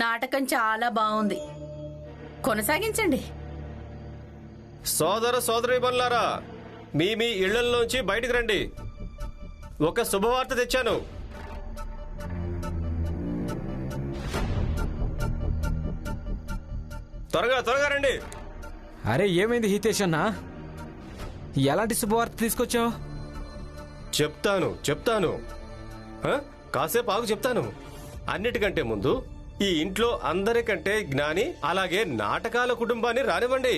నాటకం చాలా బాగుంది, కొనసాగించండి. సోదర సోదరీమణులారా, మీ మీ ఇళ్లలోంచి బయటికి రండి. ఒక శుభవార్త తెచ్చాను. త్వరగా త్వరగా రండి. అరే ఏమైంది హితేష్ అన్న, ఎలాంటి శుభవార్త తీసుకొచ్చావు? చెప్తాను కాసేపు ఆగు, చెప్తాను. అన్నిటికంటే ముందు ఈ ఇంట్లో అందరికంటే జ్ఞాని, అలాగే నాటకాల కుటుంబాన్ని రానివ్వండి.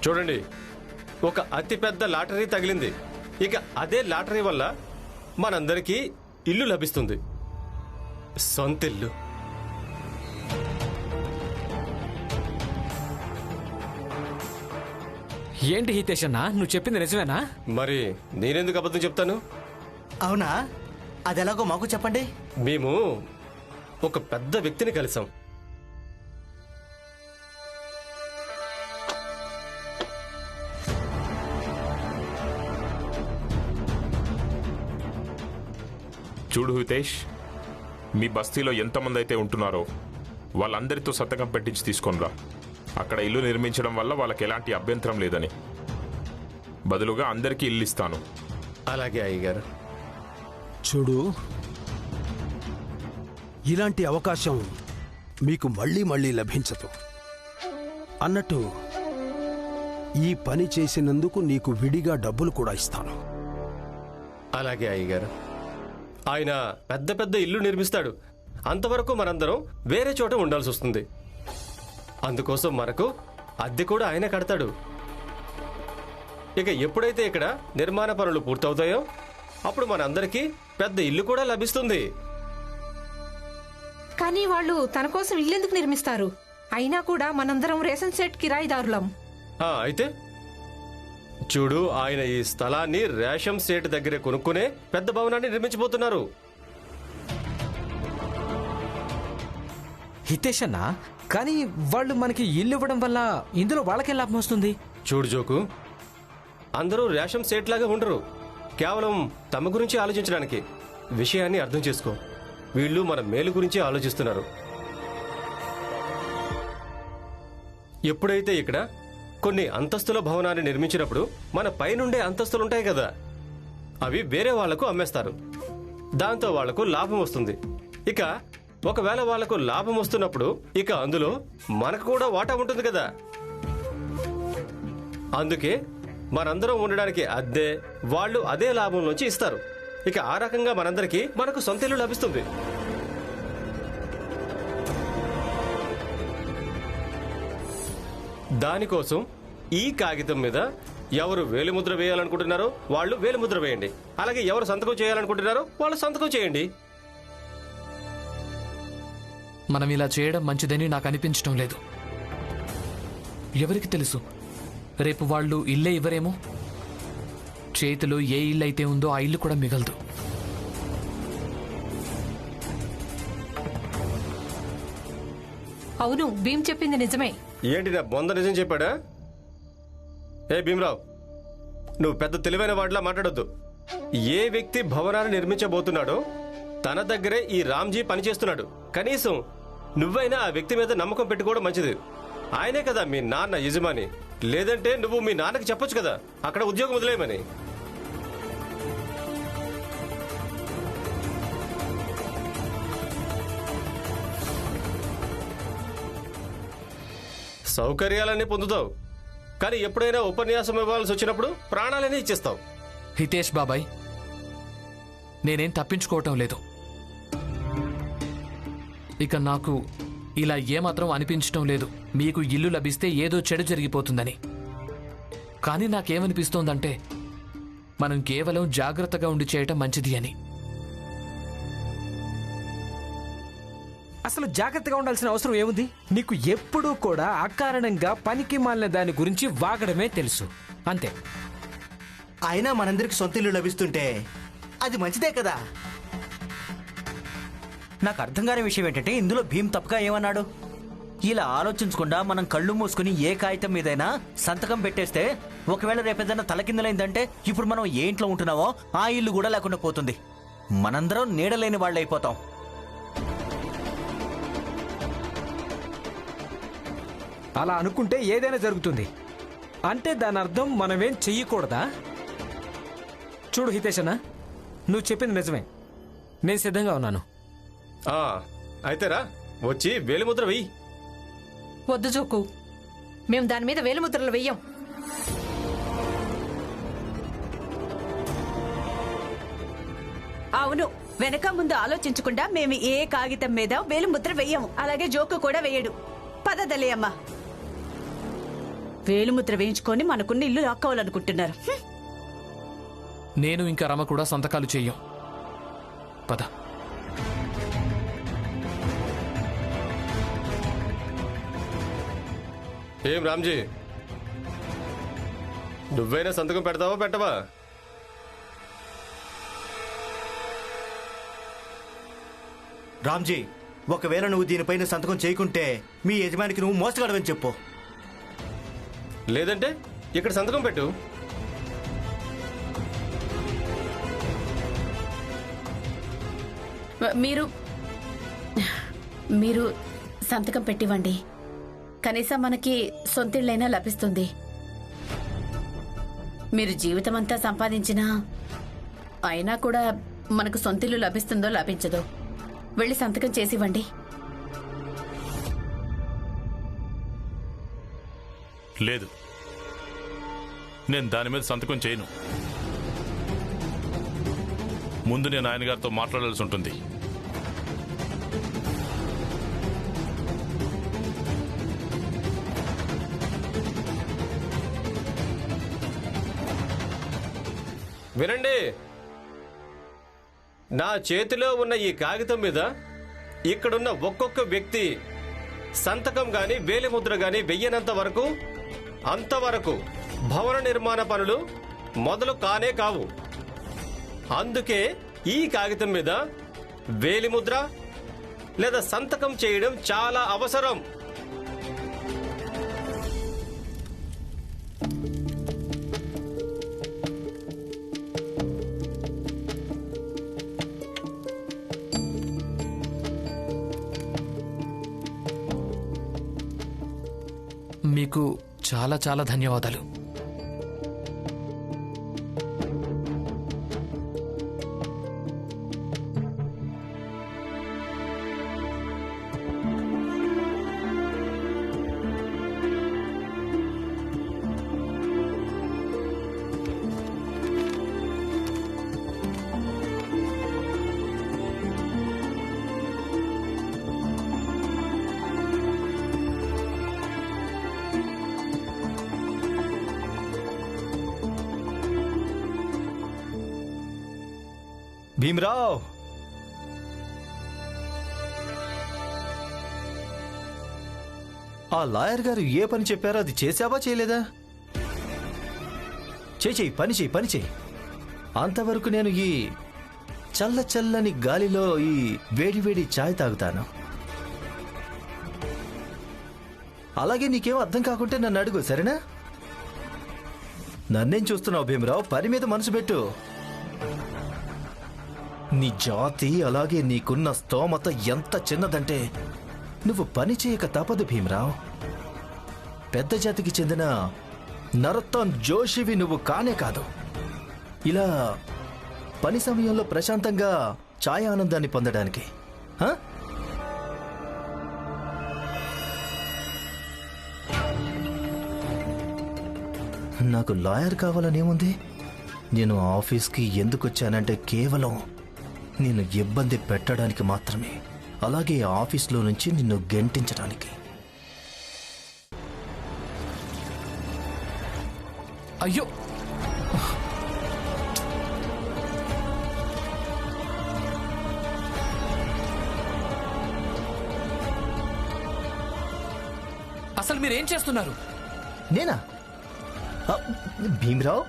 చూడండి, ఒక అతిపెద్ద లాటరీ తగిలింది. ఇక అదే లాటరీ వల్ల మనందరికీ ఇల్లు లభిస్తుంది, సొంతిల్లు. ఏంటి హితేష్ అన్న, నువ్వు చెప్పింది నిజమేనా? మరి నేనెందుకు అబద్ధం చెప్తాను? అవునా? అదెలాగో మాకు చెప్పండి. మేము ఒక పెద్ద వ్యక్తిని కలిసాం. చూడు హితేష్, మీ బస్తీలో ఎంతమంది అయితే ఉంటున్నారో వాళ్ళందరితో సంతకం పెట్టించి తీసుకొనిరా. అక్కడ ఇల్లు నిర్మించడం వల్ల వాళ్ళకి ఎలాంటి అభ్యంతరం లేదని. బదులుగా అందరికీ ఇల్లు ఇస్తాను. అలాగే అయ్యగారు. చూడు, ఇలాంటి అవకాశం మీకు మళ్ళీ మళ్ళీ లభించదు. అన్నట్టు ఈ పని చేసినందుకు నీకు విడిగా డబ్బులు కూడా ఇస్తాను. అలాగే అయ్యగారు. ఆయన పెద్ద పెద్ద ఇల్లు నిర్మిస్తాడు. అంతవరకు మనందరం వేరే చోట ఉండాల్సి వస్తుంది. అందుకోసం మనకు అద్దె కూడా ఆయన కడతాడు. ఇక ఎప్పుడైతే ఇక్కడ నిర్మాణ పనులు పూర్తవుతాయో అప్పుడు మనందరికీ పెద్ద ఇల్లు కూడా లభిస్తుంది. కానీ వాళ్ళు తన కోసం ఇల్లెందుకు నిర్మిస్తారు? అయినా కూడా మనందరం రేషన్ సెట్ కిరాయిదారులం. అయితే చూడు, ఆయన ఈ స్థలాన్ని రేషన్ సెట్ దగ్గరే కొనుక్కునే పెద్ద భవనాన్ని నిర్మించబోతున్నారు. హితేష్ అన్న, కానీ వాళ్ళు మనకి ఇల్లు ఇవ్వడం వల్ల ఇందులో వాళ్ళకే లాభం వస్తుంది. చూడు జోకు, అందరూ రేషన్ సెట్ లాగా ఉండరు. కేవలం తమ గురించి ఆలోచించడానికి. విషయాన్ని అర్థం చేసుకో. వీళ్ళు మన మేలు గురించి ఆలోచిస్తున్నారు. ఎప్పుడైతే ఇక్కడ కొన్ని అంతస్తుల భవనాన్ని నిర్మించినప్పుడు మన పైనుండే అంతస్తులుంటాయి కదా, అవి వేరే వాళ్లకు అమ్మేస్తారు. దాంతో వాళ్లకు లాభం వస్తుంది. ఇక ఒకవేళ వాళ్లకు లాభం వస్తున్నప్పుడు ఇక అందులో మనకు కూడా వాటా ఉంటుంది కదా. అందుకే మనందరం ఉండడానికి అద్దె వాళ్ళు అదే లాభం నుంచి ఇస్తారు. ఇక ఆ రకంగా మనందరికీ మనకు సొంత ఇల్లు లభిస్తుంది. దానికోసం ఈ కాగితం మీద ఎవరు వేలిముద్ర వేయాలనుకుంటున్నారో వాళ్ళు వేలిముద్ర వేయండి. అలాగే ఎవరు సంతకం చేయాలనుకుంటున్నారో వాళ్ళు సంతకం చేయండి. మనం ఇలా చేయడం మంచిదని నాకు అనిపించడం లేదు. ఎవరికి తెలుసు, రేపు వాళ్ళు ఇల్లే ఇవ్వరేమో. చేతిలో ఏ ఇల్లు అయితే ఉందో ఆ ఇల్లు కూడా మిగలదు. అవును, భీమ్ చెప్పింది నిజమే. ఏంటి నా బొంద నిజం చెప్పాడా? ఏ భీమరావు, నువ్వు పెద్ద తెలివైన వాడిలా మాట్లాడొద్దు. ఏ వ్యక్తి భవనాన్ని నిర్మించబోతున్నాడో తన దగ్గరే ఈ రామ్జీ పనిచేస్తున్నాడు. కనీసం నువ్వైనా ఆ వ్యక్తి మీద నమ్మకం పెట్టుకోవడం మంచిది. ఆయనే కదా మీ నాన్న యజమాని. లేదంటే నువ్వు మీ నాన్నకి చెప్పొచ్చు కదా అక్కడ ఉద్యోగం వదిలేయమని. సౌకర్యాలన్నీ పొందుతావు, కానీ ఎప్పుడైనా ఉపన్యాసం ఇవ్వాల్సి వచ్చినప్పుడు ప్రాణాలనే ఇచ్చేస్తావు. హితేష్ బాబాయ్, నేనేం తప్పించుకోవటం లేదు. ఇక నాకు ఇలా ఏమాత్రం అనిపించటం లేదు మీకు ఇల్లు లభిస్తే ఏదో చెడు జరిగిపోతుందని. కానీ నాకేమనిపిస్తోందంటే మనం కేవలం జాగ్రత్తగా ఉండి చేయటం మంచిది అని. అసలు జాగ్రత్తగా ఉండాల్సిన అవసరం ఏముంది? నీకు ఎప్పుడూ కూడా అకారణంగా పనికి మాలిన దాని గురించి వాగడమే తెలుసు, అంతే. అయినా మనందరికి సొంత ఇల్లు లభిస్తుంటే అది మంచిదే కదా. నాకు అర్థం కాని విషయం ఏంటంటే ఇందులో భీమ్ తప్పుగా ఏమన్నాడు? ఇలా ఆలోచించకుండా మనం కళ్ళు మూసుకుని ఏ కాగితం మీదైనా సంతకం పెట్టేస్తే ఒకవేళ రేపేదైనా తలకిందలైందంటే ఇప్పుడు మనం ఏ ఇంట్లో ఉంటున్నామో ఆ ఇల్లు కూడా లేకుండా పోతుంది. మనందరం నీడలేని వాళ్ళు అయిపోతాం. అలా అనుకుంటే ఏదైనా జరుగుతుంది. అంటే దాని అర్థం మనమేం చెయ్యకూడదా? చూడు హితేషనా, నువ్వు చెప్పింది నిజమే. నేను సిద్ధంగా ఉన్నాను. అయితే రా, వచ్చి వేలిముద్ర వెయ్యి. వద్దు జోకు, మేము దాని మీద వేలిముద్రలు వెయ్యం. అవును, వెనక ముందు ఆలోచించకుండా మేము ఏ కాగితం మీద వేలిముద్ర వెయ్యము. అలాగే జోకు కూడా వేయడు. పదదలే అమ్మా, వేలిముద్ర వేయించుకొని మనకున్న ఇల్లు లాక్కోవాలనుకుంటున్నారు. నేను ఇంకా రమ కూడా సంతకాలు చెయ్యం. పద. ఏం రామ్జీ, నువ్వైనా సంతకం పెడతావా పెట్టవా? రామ్జీ, ఒకవేళ నువ్వు దీనిపైన సంతకం చేయకుంటే మీ యజమానికి నువ్వు మోసగాడవని చెప్పు. లేదంటే ఇక్కడ సంతకం పెట్టు. మీరు సంతకం పెట్టివ్వండి. కనీసం మనకి సొంతిళ్ళైనా లభిస్తుంది. మీరు జీవితమంతా సంపాదించినా అయినా కూడా మనకు సొంతిల్లు లభిస్తుందో లభించదో వెళ్ళి సంతకం చేసివ్వండి. లేదు, నేను దాని మీద సంతకం చేయను. ముందు నేను ఆయన గారితో మాట్లాడాల్సి ఉంటుంది. వినండి, నా చేతిలో ఉన్న ఈ కాగితం మీద ఇక్కడున్న ఒక్కొక్క వ్యక్తి సంతకం గాని వేలిముద్ర గాని వెయ్యనంత వరకు అంతవరకు భవన నిర్మాణ పనులు మొదలు కానే కావు. అందుకే ఈ కాగితం మీద వేలిముద్ర లేదా సంతకం చేయడం చాలా అవసరం. మీకు చాలా చాలా ధన్యవాదాలు. భీమరావ్, ఆ లాయర్ గారు ఏ పని చెప్పారో అది చేసావా చేయలేదా? చేయి, పని చేయి. అంతవరకు నేను ఈ చల్ల చల్లని గాలిలో ఈ వేడివేడి ఛాయ్ తాగుతాను. అలాగే నీకేం అర్థం కాకుంటే నన్ను అడుగు, సరేనా? నన్నేం చూస్తున్నావు భీమరావు? పని మీద మనసు పెట్టు. నీ జాతి అలాగే నీకున్న స్తోమత ఎంత చిన్నదంటే నువ్వు పని చేయక తప్పదు భీమరావు. పెద్ద జాతికి చెందిన నరోత్తమ్ జోషివి నువ్వు కానే కాదు. ఇలా పని సమయంలో ప్రశాంతంగా ఛాయ ఆనందాన్ని పొందడానికి నాకు లాయర్ కావాలనేముంది? నేను ఆఫీస్కి ఎందుకు వచ్చానంటే కేవలం నేను ఇబ్బంది పెట్టడానికి మాత్రమే. అలాగే ఆఫీస్లో నుంచి నిన్ను గెంటించడానికి. అయ్యో, అసలు మీరేం చేస్తున్నారు? నేనా? భీమరావు,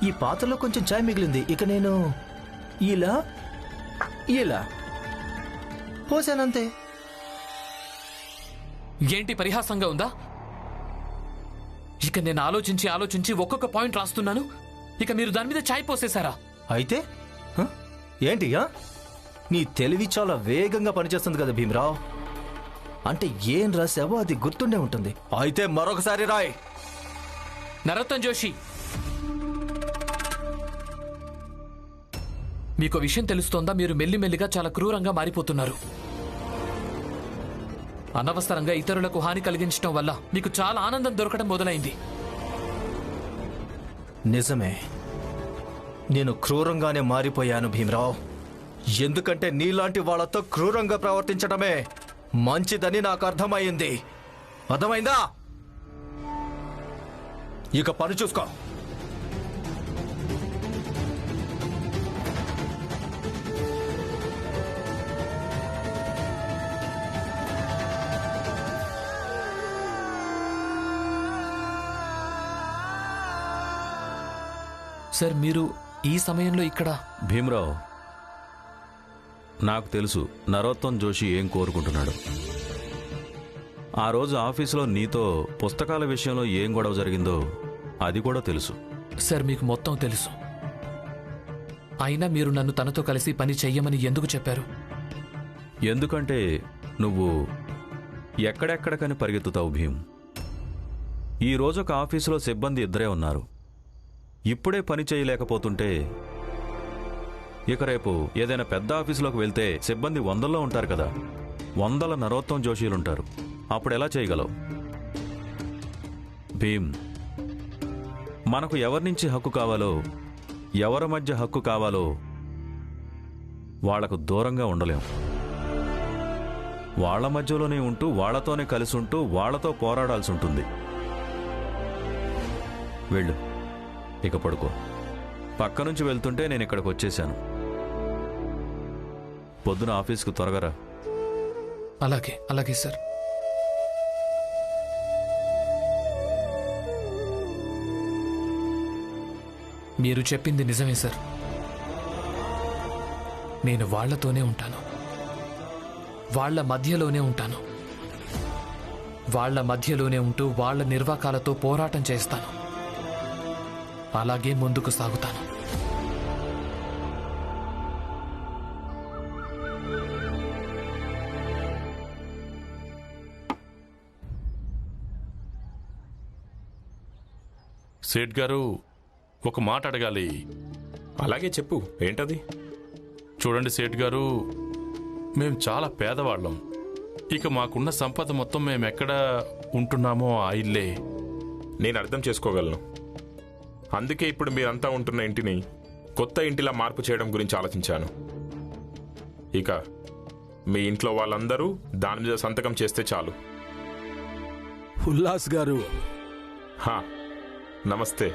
ఈ పాత్రలో కొంచెం ఛాయ్ మిగిలింది. ఇక నేను ఇలా పోసానంతే. ఏంటి పరిహాసంగా ఉందా? ఇక నేను ఆలోచించి ఆలోచించి ఒక్కొక్క పాయింట్ రాస్తున్నాను, ఇక మీరు దాని మీద ఛాయ్ పోసేశారా? అయితే ఏంటి? నీ తెలివి చాలా వేగంగా పనిచేస్తుంది కదా భీమరావ్. అంటే ఏం రాసావో అది గుర్తుండే ఉంటుంది. అయితే మరొకసారి రాయ్. నరోత్తమ్ జోషి, మీకు విషయం తెలుస్తోందా? మీరు మెల్లిమెల్లిగా చాలా క్రూరంగా మారిపోతున్నారు. అనవసరంగా ఇతరులకు హాని కలిగించడం వల్ల మీకు చాలా ఆనందం దొరకడం మొదలైంది. నిజమే, నేను క్రూరంగానే మారిపోయాను భీమరావ్. ఎందుకంటే నీలాంటి వాళ్ళతో క్రూరంగా ప్రవర్తించడమే మంచిదని నాకు అర్థమైంది. అర్థమైందా? ఇక పని చూసుకో. సార్, మీరు ఈ సమయంలో ఇక్కడ? భీమరావ్, నాకు తెలుసు నరోత్తమ్ జోషి ఏం కోరుకుంటున్నాడు. ఆ రోజు ఆఫీసులో నీతో పుస్తకాల విషయంలో ఏం గొడవ జరిగిందో అది కూడా తెలుసు. సార్, మీకు మొత్తం తెలుసు. అయినా మీరు నన్ను తనతో కలిసి పని చెయ్యమని ఎందుకు చెప్పారు? ఎందుకంటే నువ్వు ఎక్కడెక్కడికని పరిగెత్తుతావు భీమ్. ఈ రోజు ఒక ఆఫీసులో సిబ్బంది ఇద్దరే ఉన్నారు. ఇప్పుడే పని చేయలేకపోతుంటే ఇక రేపు ఏదైనా పెద్ద ఆఫీసులోకి వెళ్తే సిబ్బంది 100లో ఉంటారు కదా, 100 నరోత్తమ్ జోషీలుంటారు. అప్పుడు ఎలా చేయగలవు? భీమ్, మనకు ఎవరి నుంచి హక్కు కావాలో, ఎవరి మధ్య హక్కు కావాలో వాళ్లకు దూరంగా ఉండలేం. వాళ్ల మధ్యలోనే ఉంటూ, వాళ్లతోనే కలిసి ఉంటూ, వాళ్లతో పోరాడాల్సి ఉంటుంది. వెళ్ళు, ఇక పడుకో. పక్క నుంచి వెళ్తుంటే నేను ఇక్కడికి వచ్చేశాను. పొద్దున ఆఫీస్కు త్వరగా రా. అలాగే అలాగే సార్. మీరు చెప్పింది నిజమే సార్. నేను వాళ్లతోనే ఉంటాను, వాళ్ల మధ్యలోనే ఉంటాను, వాళ్ల మధ్యలోనే ఉంటూ వాళ్ల నిర్వాకాలతో పోరాటం చేస్తాను. అలాగే ముందుకు సాగుతాను. సేట్ గారు, ఒక మాట అడగాలి. అలాగే చెప్పు, ఏంటది? చూడండి సేట్ గారు, మేము చాలా పేదవాళ్ళం. ఇక మాకున్న సంపద మొత్తం మేము ఎక్కడ ఉంటున్నామో ఆ ఇల్లే. నేను అర్థం చేసుకోగలను. అందుకే ఇప్పుడు మీరంతా ఉంటున్న ఇంటిని కొత్త ఇంటిలా మార్పు చేయడం గురించి ఆలోచించాను. ఇక మీ ఇంట్లో వాళ్ళందరూ దాని మీద సంతకం చేస్తే చాలు. ఉల్లాస్ గారు, నమస్తే.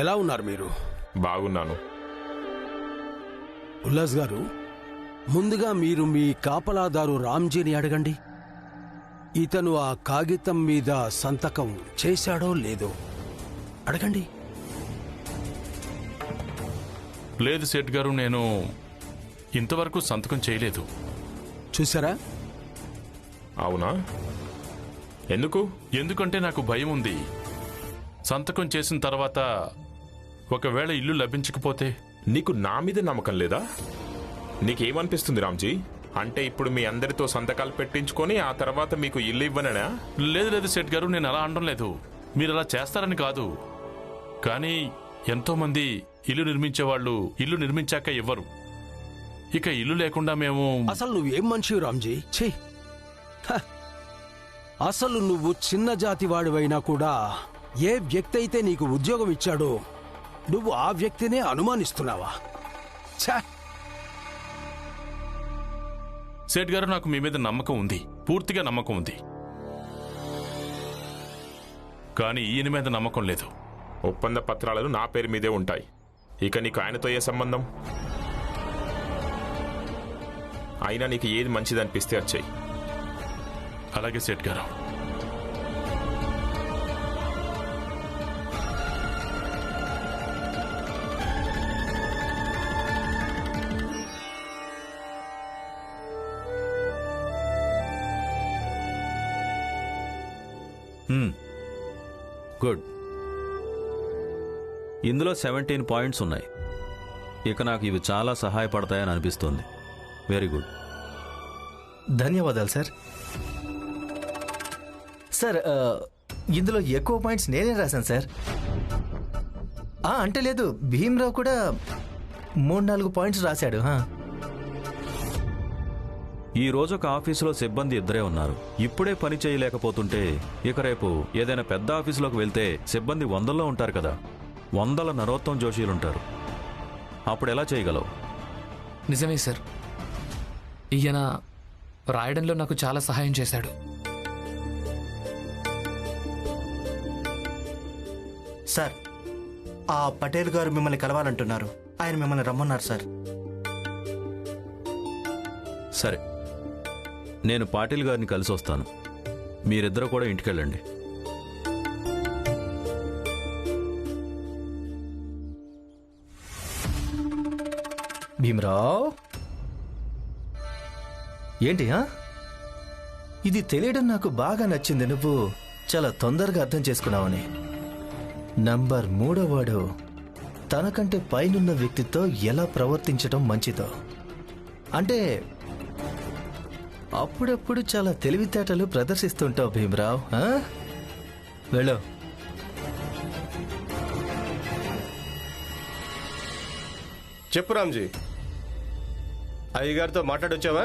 ఎలా ఉన్నారు మీరు? బాగున్నాను. ఉల్లాస్ గారు, ముందుగా మీరు మీ కాపలాదారు రామ్జీని అడగండి. ఇతను ఆ కాగితం మీద సంతకం చేశాడో లేదో అడగండి. లేదు సేట్ గారు, నేను ఇంతవరకు సంతకం చేయలేదు. చూసారా? అవునా? ఎందుకు? ఎందుకంటే నాకు భయం ఉంది. సంతకం చేసిన తర్వాత ఒకవేళ ఇల్లు లభించకపోతే. నీకు నా మీద నమ్మకం లేదా? నీకేమనిపిస్తుంది రామ్జీ? అంటే ఇప్పుడు మీ అందరితో సంతకాలు పెట్టించుకొని ఆ తర్వాత మీకు ఇల్లు ఇవ్వననా? లేదు లేదు సేట్ గారు, నేను అలా అనడం లేదు. మీరు అలా చేస్తారని కాదు. కానీ ఎంతో మంది ఇల్లు నిర్మించేవాళ్ళు ఇల్లు నిర్మించాక ఇవ్వరు. ఇక ఇల్లు లేకుండా మేము. అసలు నువ్వేం మనిషి రామ్జీ? ఛీ! అసలు నువ్వు చిన్న జాతి వాడివైనా కూడా ఏ వ్యక్తి అయితే నీకు ఉద్యోగం ఇచ్చాడో నువ్వు ఆ వ్యక్తినే అనుమానిస్తున్నావా? ఛా! సేట్ గారు, నాకు మీ మీద నమ్మకం ఉంది, పూర్తిగా నమ్మకం ఉంది. కానీ ఈయన మీద నమ్మకం లేదు. ఒప్పంద పత్రాలు నా పేరు మీదే ఉంటాయి. ఇక నీకు ఆయనతో ఏ సంబంధం? అయినా నీకు ఏది మంచిది అనిపిస్తే అది చెయ్యి. అలాగే సేట్ గారు. గుడ్. ఇందులో 17 పాయింట్స్ ఉన్నాయి. ఇక నాకు ఇవి చాలా సహాయపడతాయని అనిపిస్తోంది. Very good. ధన్యవాదాలు సార్. సార్ ఇందులో ఎక్కువ పాయింట్స్ నేనే రాశాను సార్. అంటే లేదు, భీమ్రావ్ కూడా 3-4 పాయింట్స్ రాశాడు. ఈ రోజు ఒక ఆఫీసులో సిబ్బంది ఇద్దరే ఉన్నారు. ఇప్పుడే పని చేయలేకపోతుంటే ఇక రేపు ఏదైనా పెద్ద ఆఫీసులోకి వెళ్తే సిబ్బంది 100లో ఉంటారు కదా. 100 నరోత్తం జోషీలుంటారు. అప్పుడు ఎలా చేయగలవు? నిజమే సార్. ఈయన రాయడంలో నాకు చాలా సహాయం చేశాడు. సార్, ఆ పటేల్ గారు మిమ్మల్ని కలవాలంటున్నారు. ఆయన మిమ్మల్ని రమ్మన్నారు సార్. సరే, నేను పాటిల్ గారిని కలిసి వస్తాను. మీరిద్దరూ కూడా ఇంటికెళ్ళండి. భీమరావ్, ఏంటి ఇది తెలియడం నాకు బాగా నచ్చింది. నువ్వు చాలా తొందరగా అర్థం చేసుకున్నావని. నంబర్ 3వాడు తనకంటే పైనున్న వ్యక్తితో ఎలా ప్రవర్తించడం మంచిదో, అంటే అప్పుడప్పుడు చాలా తెలివితేటలు ప్రదర్శిస్తుంటావు భీమరావ్. వెళ్ళు. చెప్పు రామ్జీ, అయ్యగారితో మాట్లాడొచ్చావా?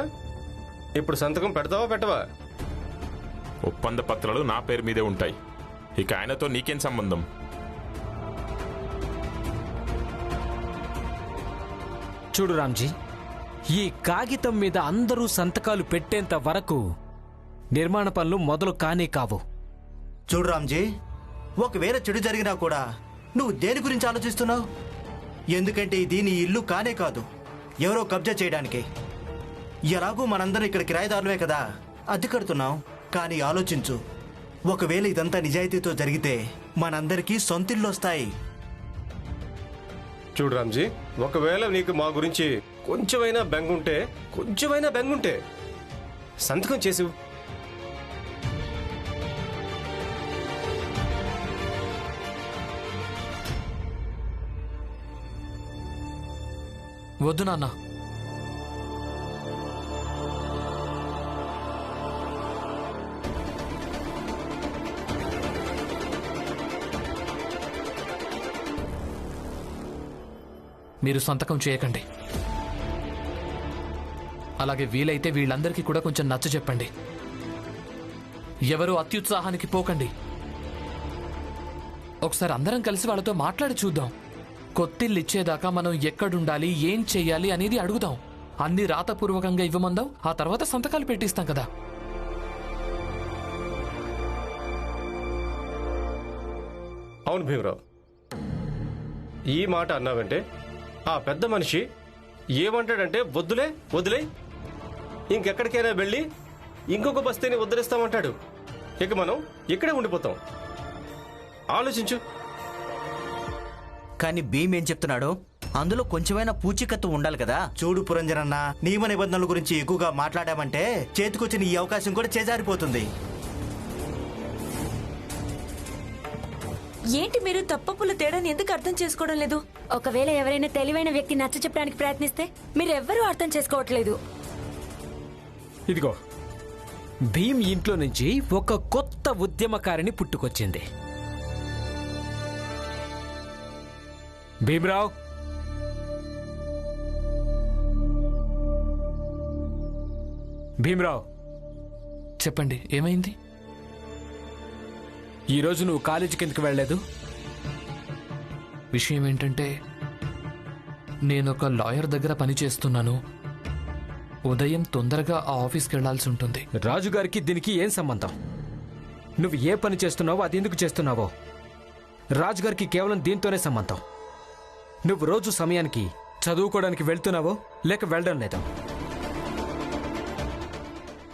ఇప్పుడు సంతకం పెడతావా పెట్టవా? ఒప్పంద పత్రాలు నా పేరు మీదే ఉంటాయి. ఇక ఆయనతో నీకేం సంబంధం? చూడు రామ్జీ, ఈ కాగితం మీద అందరూ సంతకాలు పెట్టేంత వరకు నిర్మాణ పనులు మొదలు కానే కావు. చూడు రామ్జీ, ఒకవేళ చెడు జరిగినా కూడా నువ్వు దేని గురించి ఆలోచిస్తున్నావు? ఎందుకంటే ఇది నీ ఇల్లు కానే కాదు, ఎవరో కబ్జా చేయడానికి. ఎలాగూ మనందరం ఇక్కడ కిరాయిదారులే కదా, అద్దె కడుతున్నాం. కానీ ఆలోచించు, ఒకవేళ ఇదంతా నిజాయితీతో జరిగితే మనందరికీ సొంతిల్లు వస్తాయి. చూడు రామ్జీ, ఒకవేళ నీకు మా గురించి కొంచెమైనా బెంగుంటే సంతకం చేసి వద్దు నాన్న. మీరు సంతకం చేయకండి. అలాగే వీలైతే వీళ్ళందరికీ కూడా కొంచెం నచ్చ చెప్పండి. ఎవరు అత్యుత్సాహానికి పోకండి. ఒకసారి అందరం కలిసి వాళ్ళతో మాట్లాడి చూద్దాం. కొత్తిల్లు ఇచ్చేదాకా మనం ఎక్కడుండాలి, ఏం చెయ్యాలి అనేది అడుగుదాం. అన్ని రాతపూర్వకంగా ఇవ్వమందాం. ఆ తర్వాత సంతకాలు పెట్టిస్తాం కదా. అవును భీమరావు, ఈ మాట అన్నావంటే ఆ పెద్ద మనిషి ఏమంటాడంటే వద్దులే ఇంకెక్కడికైనా వెళ్ళి ఇంకొక బస్తీని ఉద్ధరిస్తామంటాడు. ఇక మనం ఇక్కడే ఉండిపోతాం. ఆలోచించు. కానీ భీమ్ ఏం చెప్తున్నాడు? అందులో కొంచెమైనా పూచికత్తు ఉండాలి కదా. చూడు పురంజనన్న, నియమ నిబంధనల గురించి ఎక్కువగా మాట్లాడామంటే చేతికొచ్చిన ఈ అవకాశం కూడా చేజారిపోతుంది. ఏంటి మీరు తప్పప్పుల తేడాని ఎందుకు అర్థం చేసుకోవడం లేదు? ఒకవేళ ఎవరైనా తెలివైన వ్యక్తి నచ్చ చెప్పడానికి ప్రయత్నిస్తే మీరెవ్వరూ అర్థం చేసుకోవట్లేదు. ఇదిగో, భీమ్ ఇంట్లో నుంచి ఒక కొత్త ఉద్యమకారిని పుట్టుకొచ్చింది. భీమ్రావ్, భీమ్రావ్, చెప్పండి, ఏమైంది? ఈరోజు నువ్వు కాలేజీకి ఎందుకు వెళ్ళలేదు? విషయం ఏంటంటే, నేనొక లాయర్ దగ్గర పనిచేస్తున్నాను. ఉదయం తొందరగా ఆ ఆఫీస్కి వెళ్లాల్సి ఉంటుంది. రాజుగారికి దీనికి ఏం సంబంధం? నువ్వు ఏ పని చేస్తున్నావో అది ఎందుకు చేస్తున్నావో రాజుగారికి కేవలం దీంతోనే సంబంధం. నువ్వు రోజు సమయానికి చదువుకోవడానికి వెళ్తున్నావో లేక వెళ్ళడం లేదా?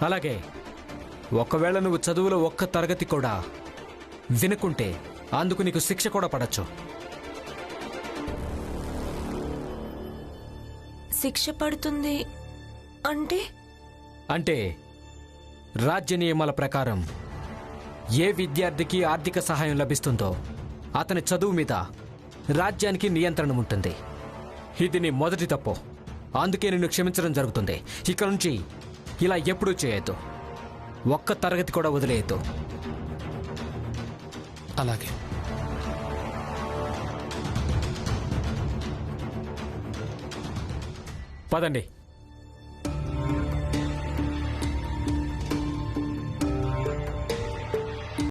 అలాగే ఒకవేళ నువ్వు చదువులో ఒక్క తరగతి కూడా వినుకుంటే అందుకు నీకు శిక్ష కూడా పడచ్చు. శిక్ష పడుతుంది అంటే? అంటే రాజ్య నియమాల ప్రకారం ఏ విద్యార్థికి ఆర్థిక సహాయం లభిస్తుందో అతని చదువు మీద రాజ్యానికి నియంత్రణ ఉంటుంది. ఇది నీ మొదటి తప్పు. అందుకే నిన్ను క్షమించడం జరుగుతుంది. ఇక నుంచి ఇలా ఎప్పుడూ చేయొద్దు. ఒక్క తరగతి కూడా వదిలేయద్దు. అలాగే. పదండి.